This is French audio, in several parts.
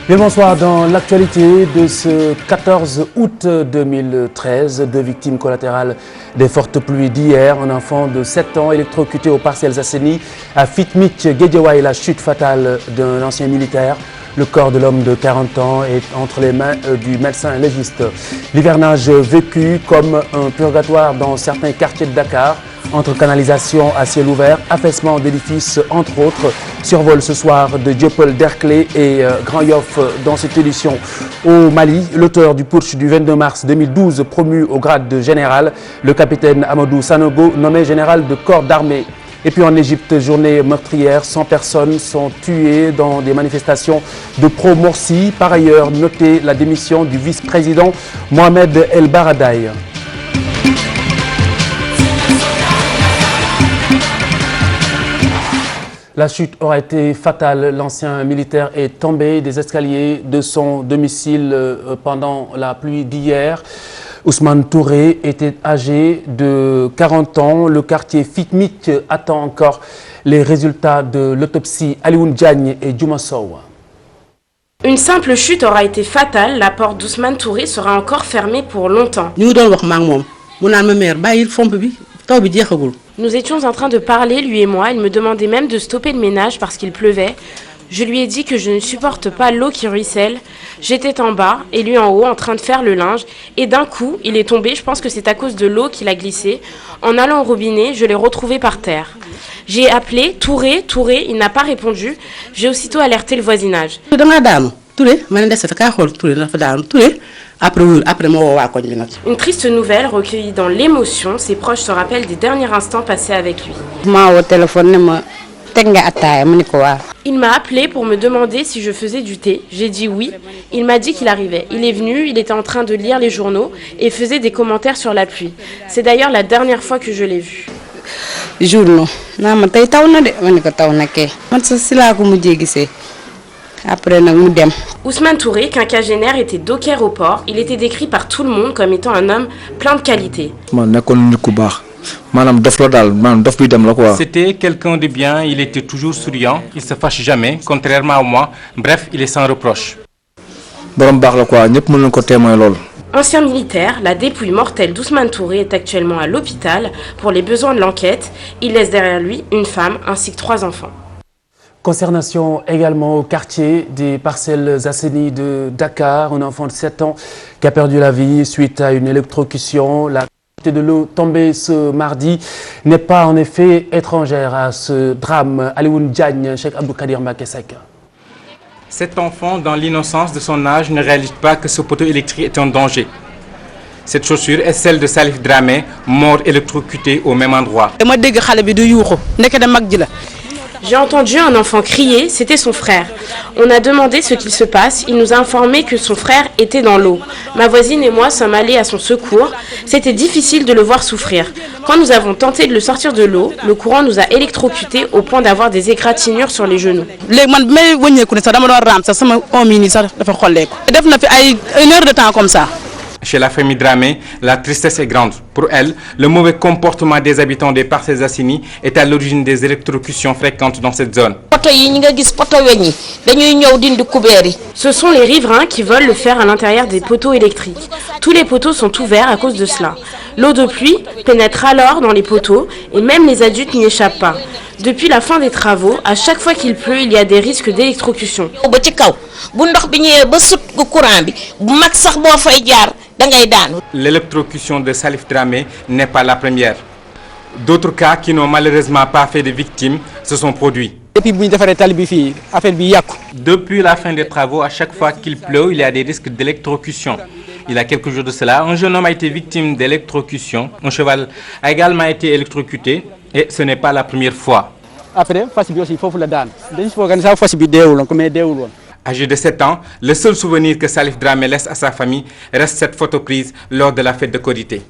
Bien, bonsoir. Dans l'actualité de ce 14 août 2013, deux victimes collatérales des fortes pluies d'hier. Un enfant de 7 ans électrocuté aux Parcelles Assainies à Fitmich, Guédiawaye, la chute fatale d'un ancien militaire. Le corps de l'homme de 40 ans est entre les mains du médecin légiste. L'hivernage vécu comme un purgatoire dans certains quartiers de Dakar. Entre canalisation à ciel ouvert, affaissement d'édifices, entre autres. Survol ce soir de Dieuppeul, Derklé et Grand Yoff dans cette édition. Au Mali, l'auteur du putsch du 22 mars 2012 promu au grade de général, le capitaine Amadou Sanogo, nommé général de corps d'armée. Et puis en Égypte, journée meurtrière, 100 personnes sont tuées dans des manifestations de pro-Morsi. Par ailleurs, notez la démission du vice-président Mohamed El Baradei. La chute aura été fatale. L'ancien militaire est tombé des escaliers de son domicile pendant la pluie d'hier. Ousmane Touré était âgé de 40 ans. Le quartier Fitmich attend encore les résultats de l'autopsie. Alioune Diagne et Djouma Sow. Une simple chute aura été fatale. La porte d'Ousmane Touré sera encore fermée pour longtemps. Nous étions en train de parler, lui et moi. Il me demandait même de stopper le ménage parce qu'il pleuvait. Je lui ai dit que je ne supporte pas l'eau qui ruisselle. J'étais en bas et lui en haut en train de faire le linge. Et d'un coup, il est tombé. Je pense que c'est à cause de l'eau qu'il a glissé. En allant au robinet, je l'ai retrouvé par terre. J'ai appelé Touré, il n'a pas répondu. J'ai aussitôt alerté le voisinage. Une triste nouvelle recueillie dans l'émotion. Ses proches se rappellent des derniers instants passés avec lui. Il m'a appelé pour me demander si je faisais du thé. J'ai dit oui. Il m'a dit qu'il arrivait. Il est venu, il était en train de lire les journaux et faisait des commentaires sur la pluie. C'est d'ailleurs la dernière fois que je l'ai vu. Ousmane Touré, quinquagénaire, était docker au port. Il était décrit par tout le monde comme étant un homme plein de qualités. C'était quelqu'un de bien, il était toujours souriant, il ne se fâche jamais, contrairement à moi. Bref, il est sans reproche. Ancien militaire, la dépouille mortelle d'Ousmane Touré est actuellement à l'hôpital pour les besoins de l'enquête. Il laisse derrière lui une femme ainsi que 3 enfants. Consternation également au quartier des Parcelles Assainies de Dakar. Un enfant de 7 ans qui a perdu la vie suite à une électrocution. La quantité de l'eau tombée ce mardi n'est pas en effet étrangère à ce drame. Alioune Diagne, Cheikh Abdou Kadir Makesek. Cet enfant, dans l'innocence de son âge, ne réalise pas que ce poteau électrique est un danger. Cette chaussure est celle de Salif Dramé, mort électrocuté au même endroit. J'ai entendu un enfant crier, c'était son frère. On a demandé ce qu'il se passe, il nous a informé que son frère était dans l'eau. Ma voisine et moi sommes allés à son secours. C'était difficile de le voir souffrir. Quand nous avons tenté de le sortir de l'eau, le courant nous a électrocutés au point d'avoir des égratignures sur les genoux. Chez la famille Dramé, la tristesse est grande. Pour elle, le mauvais comportement des habitants des Parcelles Assainies est à l'origine des électrocutions fréquentes dans cette zone. Ce sont les riverains qui veulent le faire à l'intérieur des poteaux électriques. Tous les poteaux sont ouverts à cause de cela. L'eau de pluie pénètre alors dans les poteaux et même les adultes n'y échappent pas. Depuis la fin des travaux, à chaque fois qu'il pleut, il y a des risques d'électrocution. L'électrocution de Salif Dramé n'est pas la première. D'autres cas qui n'ont malheureusement pas fait de victimes se sont produits. Depuis la fin des travaux, à chaque fois qu'il pleut, il y a des risques d'électrocution. Il y a quelques jours de cela, un jeune homme a été victime d'électrocution. Un cheval a également été électrocuté et ce n'est pas la première fois. Âgé de 7 ans, le seul souvenir que Salif Dramé laisse à sa famille reste cette photo prise lors de la fête de Korité.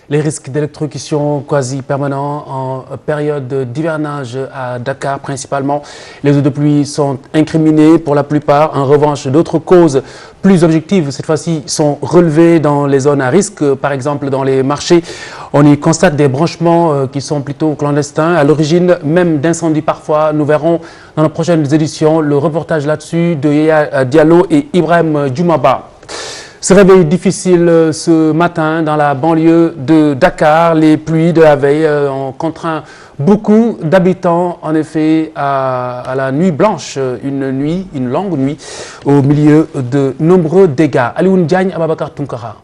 Les risques d'électrocution quasi permanents en période d'hivernage à Dakar principalement. Les eaux de pluie sont incriminées pour la plupart. En revanche, d'autres causes plus objectives cette fois-ci sont relevées dans les zones à risque. Par exemple, dans les marchés, on y constate des branchements qui sont plutôt clandestins. À l'origine même d'incendies parfois. Nous verrons dans nos prochaines éditions le reportage là-dessus de Yaya Diallo et Ibrahim Djoumaba. Ce réveil difficile ce matin dans la banlieue de Dakar. Les pluies de la veille ont contraint beaucoup d'habitants en effet à la nuit blanche, une longue nuit au milieu de nombreux dégâts. Alioune Diagne, Ababakar Tunkara.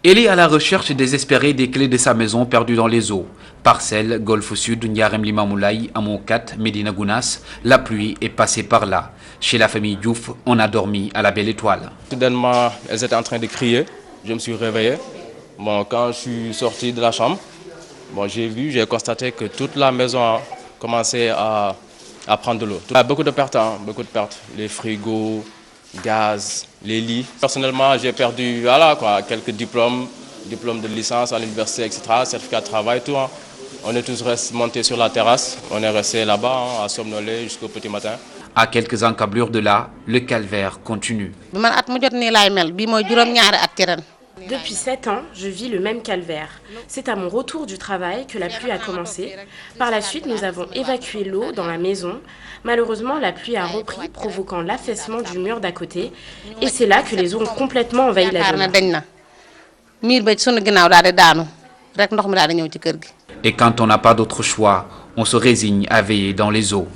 Elle est à la recherche désespérée des clés de sa maison perdues dans les eaux. Parcelles, Golfe Sud, Ndiarem Limamoulaye, Amon 4, Medina Gounas, la pluie est passée par là. Chez la famille Diouf, on a dormi à la belle étoile. Soudainement, elles étaient en train de crier. Je me suis réveillé. Bon, quand je suis sorti de la chambre, bon, j'ai constaté que toute la maison a commencé à prendre de l'eau. Il y a beaucoup de pertes, beaucoup de pertes. Les frigos, gaz, les lits. Personnellement, j'ai perdu quelques diplômes de licence à l'université, etc., certificat de travail, tout. On est tous montés sur la terrasse. On est resté là-bas à somnoler jusqu'au petit matin. À quelques encablures de là, le calvaire continue. Depuis 7 ans, je vis le même calvaire. C'est à mon retour du travail que la pluie a commencé. Par la suite, nous avons évacué l'eau dans la maison. Malheureusement, la pluie a repris, provoquant l'affaissement du mur d'à côté. Et c'est là que les eaux ont complètement envahi la zone. Et quand on n'a pas d'autre choix, on se résigne à veiller dans les eaux.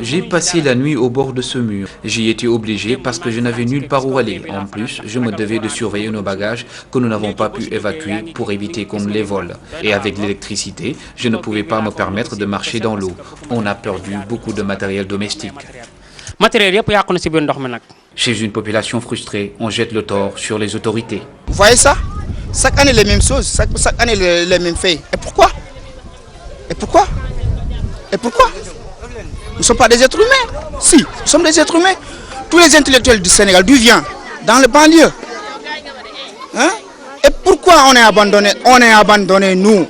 J'ai passé la nuit au bord de ce mur. J'y étais obligé parce que je n'avais nulle part où aller. En plus, je me devais de surveiller nos bagages que nous n'avons pas pu évacuer pour éviter qu'on ne les vole. Et avec l'électricité, je ne pouvais pas me permettre de marcher dans l'eau. On a perdu beaucoup de matériel domestique. Chez une population frustrée, on jette le tort sur les autorités. Vous voyez ça? Chaque année les mêmes choses, chaque année les mêmes faits. Et pourquoi? Et pourquoi? Et pourquoi? Nous ne sommes pas des êtres humains. Si, nous sommes des êtres humains. Tous les intellectuels du Sénégal, d'où viennent? Dans le banlieue. Hein? Et pourquoi on est abandonné? On est abandonné, nous.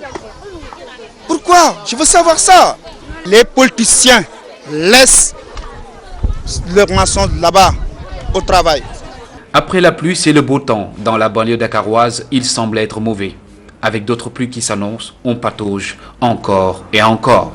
Pourquoi? Je veux savoir ça. Les politiciens laissent leurs maçons là-bas au travail. Après la pluie, c'est le beau temps. Dans la banlieue dakaroise, il semble être mauvais. Avec d'autres pluies qui s'annoncent, on patauge encore et encore.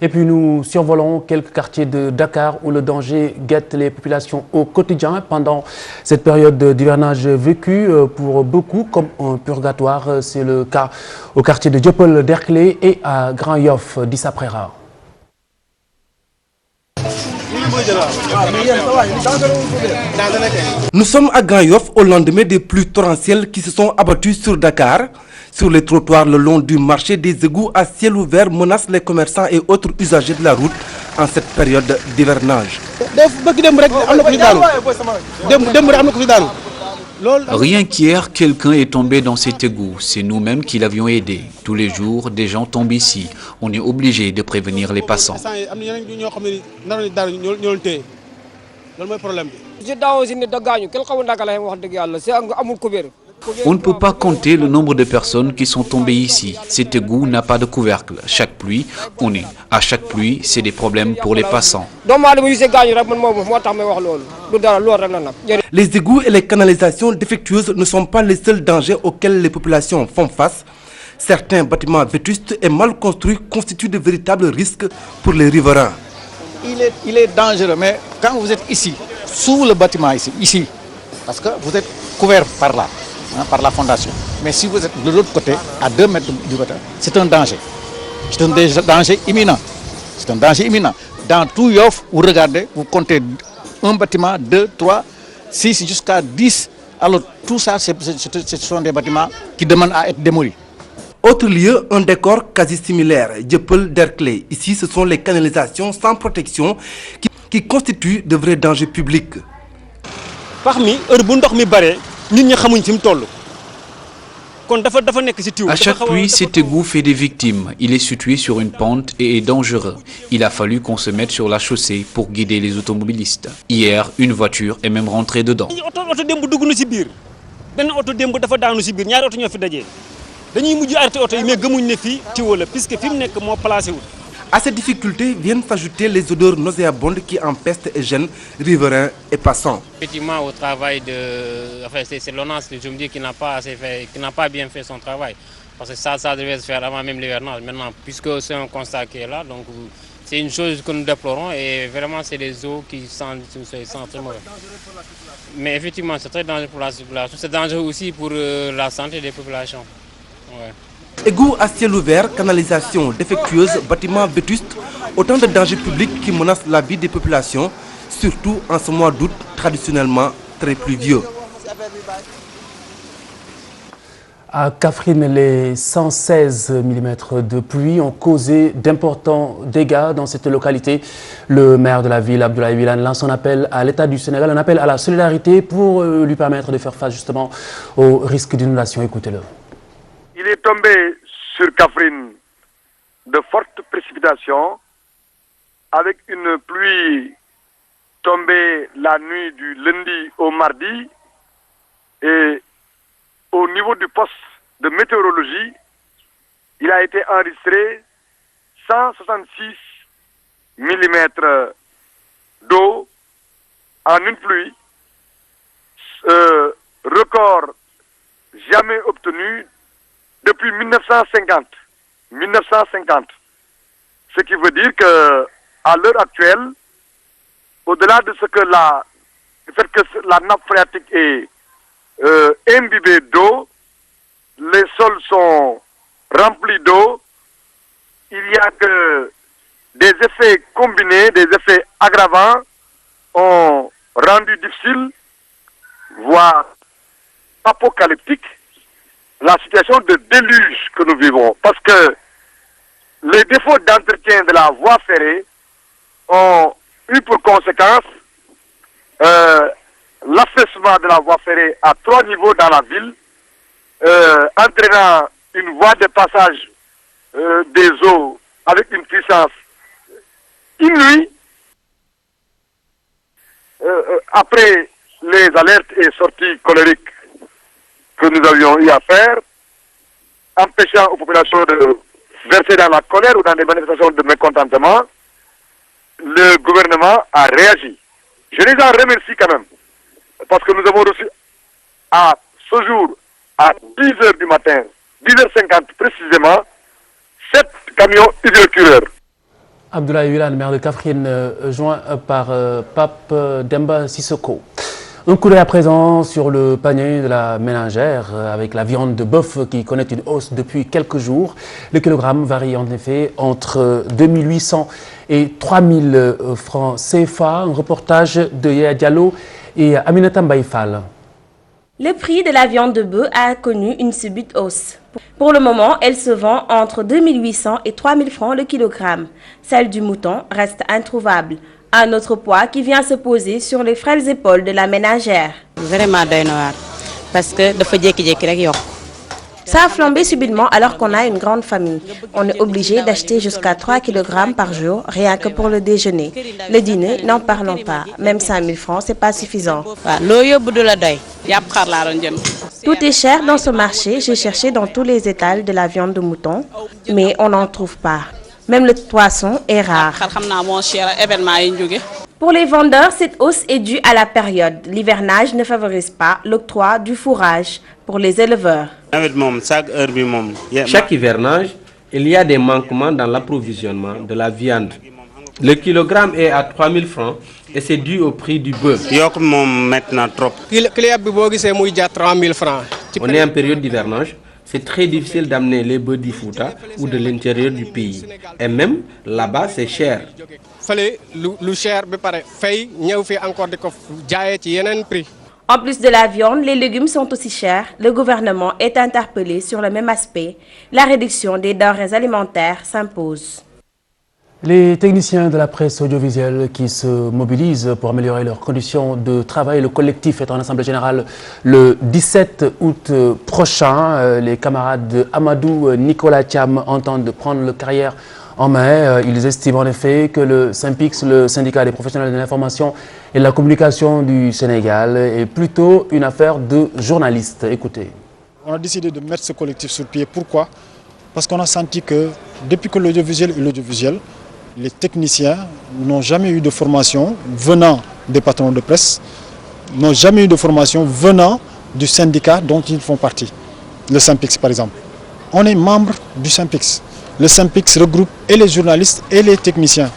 Et puis nous survolons quelques quartiers de Dakar où le danger guette les populations au quotidien pendant cette période d'hivernage vécue pour beaucoup comme un purgatoire. C'est le cas au quartier de Dieuppeul-Derklé et à Grand Yoff d'Issa Préra. Nous sommes à Grand Yoff au lendemain des pluies torrentielles qui se sont abattues sur Dakar. Sur les trottoirs le long du marché, des égouts à ciel ouvert menacent les commerçants et autres usagers de la route en cette période d'hivernage. Rien qu'hier, quelqu'un est tombé dans cet égout. C'est nous-mêmes qui l'avions aidé. Tous les jours, des gens tombent ici. On est obligé de prévenir les passants. On ne peut pas compter le nombre de personnes qui sont tombées ici. Cet égout n'a pas de couvercle. Chaque pluie, on est. À chaque pluie, c'est des problèmes pour les passants. Les égouts et les canalisations défectueuses ne sont pas les seuls dangers auxquels les populations font face. Certains bâtiments vétustes et mal construits constituent de véritables risques pour les riverains. Il est dangereux, mais quand vous êtes ici, sous le bâtiment ici, parce que vous êtes couvert par là, par la fondation. Mais si vous êtes de l'autre côté, à 2 mètres du bâtiment, c'est un danger. C'est un danger imminent. C'est un danger imminent. Dans tout Yoff, vous regardez, vous comptez un bâtiment, 2, 3, 6 jusqu'à 10. Alors tout ça, ce sont des bâtiments qui demandent à être démolis. Autre lieu, un décor quasi similaire, Dieuppeul-Derklé. Ici, ce sont les canalisations sans protection qui constituent de vrais dangers publics. À chaque pluie, cet égout fait des victimes. Il est situé sur une pente et est dangereux. Il a fallu qu'on se mette sur la chaussée pour guider les automobilistes. Hier, une voiture est même rentrée dedans. benn oto démb dafa daanu si biir ñaari oto ñoo fi dajee dañuy mujj arrêté oto yi mais gëmuñ ne fii tiwo la puisque fi mu nekk moo placé wul. À ces difficultés viennent s'ajouter les odeurs nauséabondes qui empestent et gênent riverains et passants. Effectivement, au travail enfin, c'est l'ONAS, je me dis, qui n'a pas bien fait son travail. Parce que ça devait se faire avant même l'hivernage. Maintenant, puisque c'est un constat qui est là, donc c'est une chose que nous déplorons et vraiment c'est les eaux qui sentent très mauvais. Mais effectivement, c'est très dangereux pour la population. C'est dangereux aussi pour la santé des populations. Ouais. Égouts à ciel ouvert, canalisation défectueuse, bâtiments vétustes, autant de dangers publics qui menacent la vie des populations, surtout en ce mois d'août traditionnellement très pluvieux. À Kaffrine, les 116 mm de pluie ont causé d'importants dégâts dans cette localité. Le maire de la ville, Abdoulaye Wilane, lance un appel à l'État du Sénégal, un appel à la solidarité pour lui permettre de faire face justement au risque d'inondation. Écoutez-le. Il est tombé sur Kaffrine de fortes précipitations avec une pluie tombée la nuit du lundi au mardi et au niveau du poste de météorologie, il a été enregistré 166 mm d'eau en une pluie, record jamais obtenu depuis 1950. Ce qui veut dire que à l'heure actuelle, au-delà de ce que le fait que la nappe phréatique est imbibée d'eau, les sols sont remplis d'eau, il y a que des effets combinés, des effets aggravants ont rendu difficile, voire apocalyptique, la situation de déluge que nous vivons. Parce que les défauts d'entretien de la voie ferrée ont eu pour conséquence l'affaissement de la voie ferrée à 3 niveaux dans la ville, entraînant une voie de passage des eaux avec une puissance inouïe. Après les alertes et sorties colériques que nous avions eu à faire, empêchant aux populations de verser dans la colère ou dans des manifestations de mécontentement, le gouvernement a réagi. Je les en remercie quand même, parce que nous avons reçu à ce jour, à 10h du matin, 10h50 précisément, 7 camions hydrocureurs. Abdoulaye Wilane, maire de Kaffrine, joint par Pape Demba Sissoko. Un coup d'œil à présent sur le panier de la ménagère avec la viande de bœuf qui connaît une hausse depuis quelques jours. Le kilogramme varie en effet entre 2800 et 3000 francs CFA. Un reportage de Yaya Diallo et Aminata Mbaïfal. Le prix de la viande de bœuf a connu une subite hausse. Pour le moment, elle se vend entre 2800 et 3000 francs le kilogramme. Celle du mouton reste introuvable. Un autre poids qui vient se poser sur les frêles épaules de la ménagère. Vraiment doy na waar parce que dafa jékki-jékki rek yokk. Ça a flambé subitement alors qu'on a une grande famille. On est obligé d'acheter jusqu'à 3 kg par jour, rien que pour le déjeuner. Le dîner, n'en parlons pas. Même 5000 francs, c'est pas suffisant. Tout est cher dans ce marché. J'ai cherché dans tous les étals de la viande de mouton, mais on n'en trouve pas. Même le poisson est rare. Pour les vendeurs, cette hausse est due à la période. L'hivernage ne favorise pas l'octroi du fourrage pour les éleveurs. Chaque hivernage, il y a des manquements dans l'approvisionnement de la viande. Le kilogramme est à 3000 francs et c'est dû au prix du bœuf. On est en période d'hivernage. C'est très difficile d'amener les bœufs du Fouta ou de l'intérieur du pays. Et même là-bas, c'est cher. En plus de la viande, les légumes sont aussi chers. Le gouvernement est interpellé sur le même aspect. La réduction des denrées alimentaires s'impose. Les techniciens de la presse audiovisuelle qui se mobilisent pour améliorer leurs conditions de travail. Le collectif est en assemblée générale le 17 août prochain. Les camarades de Amadou Nicolas Thiam entendent prendre leur carrière en main. Ils estiment en effet que le SYNPICS, le syndicat des professionnels de l'information et de la communication du Sénégal, est plutôt une affaire de journalistes. Écoutez. On a décidé de mettre ce collectif sur pied. Pourquoi? Parce qu'on a senti que depuis que l'audiovisuel est l'audiovisuel, les techniciens n'ont jamais eu de formation venant des patrons de presse, n'ont jamais eu de formation venant du syndicat dont ils font partie, le SYNPICS par exemple. On est membre du SYNPICS. Le SYNPICS regroupe et les journalistes et les techniciens.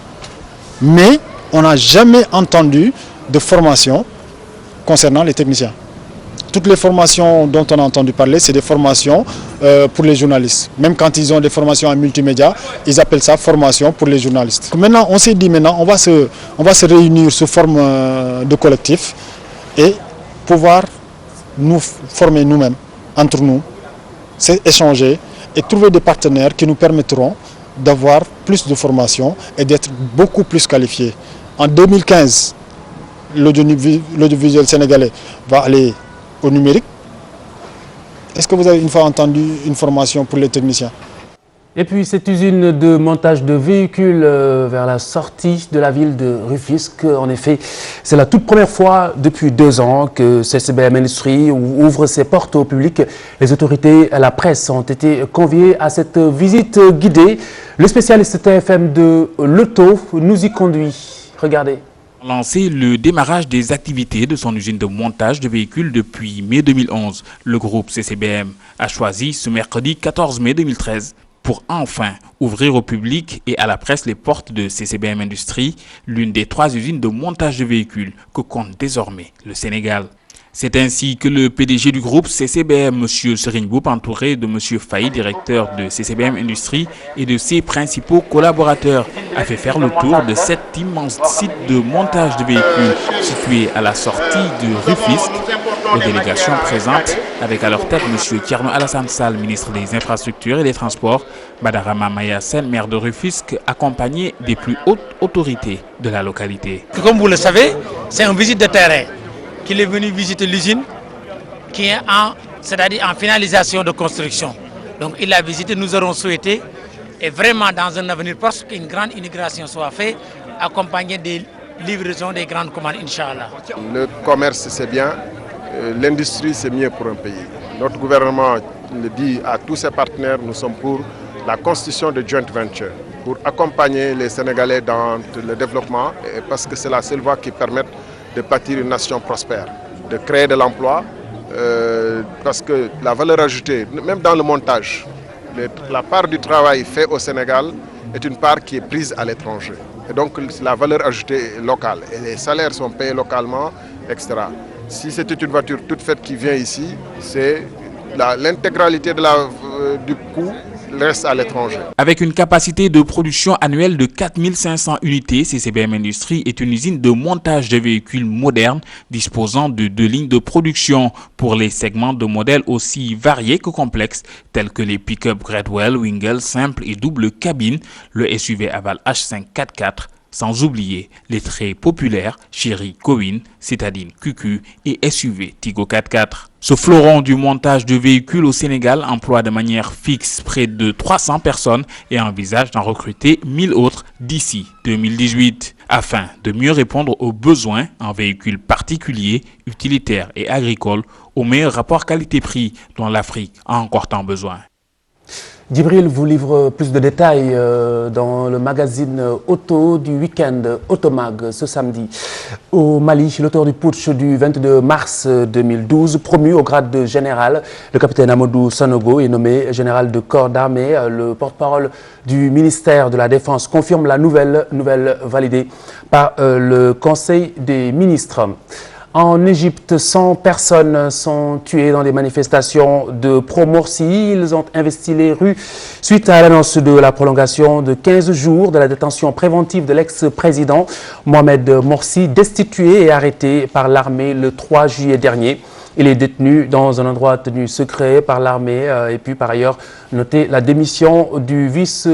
Mais on n'a jamais entendu de formation concernant les techniciens. Toutes les formations dont on a entendu parler, c'est des formations pour les journalistes. Même quand ils ont des formations en multimédia, ils appellent ça formation pour les journalistes. Maintenant, on s'est dit on va se réunir sous forme de collectif et pouvoir nous former nous-mêmes, entre nous, échanger et trouver des partenaires qui nous permettront d'avoir plus de formation et d'être beaucoup plus qualifiés. En 2015, l'audiovisuel sénégalais va aller au numérique. Est-ce que vous avez une fois entendu une formation pour les techniciens? Et puis cette usine de montage de véhicules vers la sortie de la ville de Rufisque, en effet, c'est la toute première fois depuis 2 ans que CCBM Industrie ouvre ses portes au public. Les autorités et la presse ont été conviées à cette visite guidée. Le spécialiste TFM de l'auto nous y conduit. Regardez. Lancé le démarrage des activités de son usine de montage de véhicules depuis mai 2011, le groupe CCBM a choisi ce mercredi 14 mai 2013 pour enfin ouvrir au public et à la presse les portes de CCBM Industrie, l'une des 3 usines de montage de véhicules que compte désormais le Sénégal. C'est ainsi que le PDG du groupe CCBM, M. Serigne Mboup, entouré de M. Faye, directeur de CCBM Industrie, et de ses principaux collaborateurs, a fait faire le tour de cet immense site de montage de véhicules situé à la sortie de Rufisque. Les délégations présentes, avec à leur tête M. Thierno Alassane Sall, ministre des Infrastructures et des Transports, Badarama Maya Sen, maire de Rufisque, accompagné des plus hautes autorités de la localité. Comme vous le savez, c'est une visite de terrain qu'il est venu visiter l'usine qui est c'est-à-dire en finalisation de construction. Donc il a visité, nous aurons souhaité, et vraiment dans un avenir proche, qu'une grande intégration soit faite, accompagnée des livraisons des grandes commandes, Inch'Allah. Le commerce c'est bien, l'industrie c'est mieux pour un pays. Notre gouvernement le dit à tous ses partenaires, nous sommes pour la constitution de joint venture, pour accompagner les Sénégalais dans le développement, parce que c'est la seule voie qui permet de bâtir une nation prospère, de créer de l'emploi, parce que la valeur ajoutée, même dans le montage, la part du travail fait au Sénégal est une part qui est prise à l'étranger. Et donc la valeur ajoutée est locale, et les salaires sont payés localement, etc. Si c'était une voiture toute faite qui vient ici, c'est l'intégralité du coût reste à l'étranger. Avec une capacité de production annuelle de 4500 unités, CCBM Industrie est une usine de montage de véhicules modernes disposant de 2 lignes de production pour les segments de modèles aussi variés que complexes tels que les pick-up Gradwell, Wingle, simple et double cabine, le SUV Aval H5 4x4, sans oublier les très populaires Chery Kowin, Citadine QQ et SUV Tigo 4x4. Ce fleuron du montage de véhicules au Sénégal emploie de manière fixe près de 300 personnes et envisage d'en recruter 1000 autres d'ici 2018, afin de mieux répondre aux besoins en véhicules particuliers, utilitaires et agricoles au meilleur rapport qualité-prix dont l'Afrique a encore tant besoin. Djibril vous livre plus de détails dans le magazine auto du week-end Automag ce samedi. Au Mali, l'auteur du putsch du 22 mars 2012, promu au grade de général, le capitaine Amadou Sanogo est nommé général de corps d'armée. Le porte-parole du ministère de la Défense confirme la nouvelle validée par le Conseil des ministres. En Égypte, 100 personnes sont tuées dans des manifestations de pro-Morsi. Ils ont investi les rues suite à l'annonce de la prolongation de 15 jours de la détention préventive de l'ex-président Mohamed Morsi, destitué et arrêté par l'armée le 3 juillet dernier. Il est détenu dans un endroit tenu secret par l'armée et puis par ailleurs noter la démission du vice